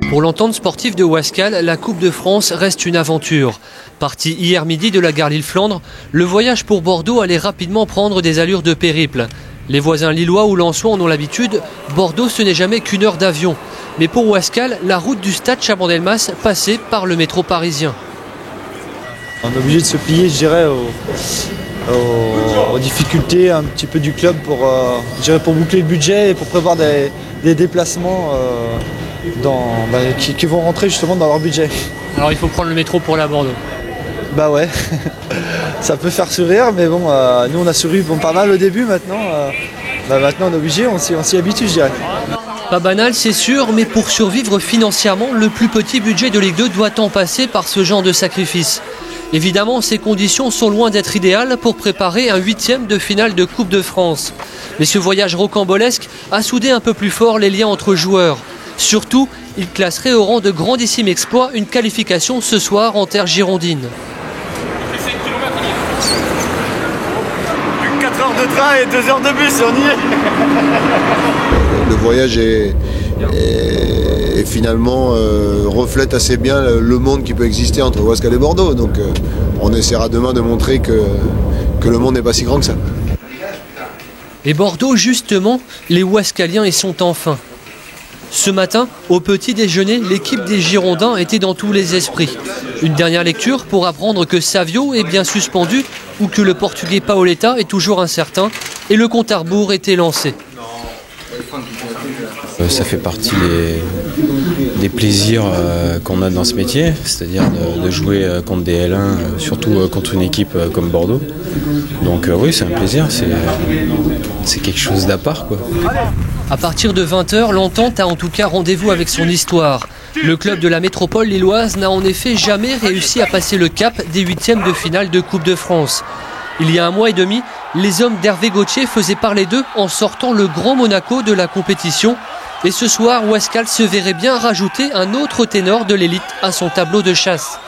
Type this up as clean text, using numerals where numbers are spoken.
Pour l'entente sportive de Ouascal, la Coupe de France reste une aventure. Parti hier midi de la gare Lille-Flandre, le voyage pour Bordeaux allait rapidement prendre des allures de périple. Les voisins lillois ou lensois en ont l'habitude, Bordeaux ce n'est jamais qu'une heure d'avion. Mais pour Ouascal, la route du stade Chaban-Delmas passait par le métro parisien. On est obligé de se plier, je dirais, aux difficultés un petit peu du club pour boucler le budget et pour prévoir des déplacements qui vont rentrer justement dans leur budget. Alors il faut prendre le métro pour aller à Bordeaux. Bah ouais, ça peut faire sourire, mais bon, nous on a souri pas mal au début, maintenant on est obligé, on s'y habitue, je dirais. Pas banal, c'est sûr, mais pour survivre financièrement, le plus petit budget de Ligue 2 doit en passer par ce genre de sacrifice. Évidemment, ces conditions sont loin d'être idéales pour préparer un 8e de finale de Coupe de France. Mais ce voyage rocambolesque a soudé un peu plus fort les liens entre joueurs. Surtout, il classerait au rang de grandissime exploit une qualification ce soir en terre girondine. Plus 4 heures de train et 2 heures de bus, on y est. Le voyage est finalement reflète assez bien le monde qui peut exister entre Ouascal et Bordeaux. Donc on essaiera demain de montrer que le monde n'est pas si grand que ça. Et Bordeaux, justement, les Ouascaliens y sont enfin. Ce matin, au petit déjeuner, l'équipe des Girondins était dans tous les esprits. Une dernière lecture pour apprendre que Savio est bien suspendu ou que le Portugais Paoletta est toujours incertain et le compte à rebours était lancé. Ça fait partie des plaisirs qu'on a dans ce métier, c'est-à-dire de jouer contre des L1, surtout contre une équipe comme Bordeaux. Donc oui, c'est un plaisir, c'est quelque chose d'à part, quoi. À partir de 20h, l'entente a en tout cas rendez-vous avec son histoire. Le club de la métropole lilloise n'a en effet jamais réussi à passer le cap des 8e de finale de Coupe de France. Il y a 1 mois et demi, les hommes d'Hervé Gauthier faisaient parler d'eux en sortant le Grand Monaco de la compétition. Et ce soir, Ouascal se verrait bien rajouter un autre ténor de l'élite à son tableau de chasse.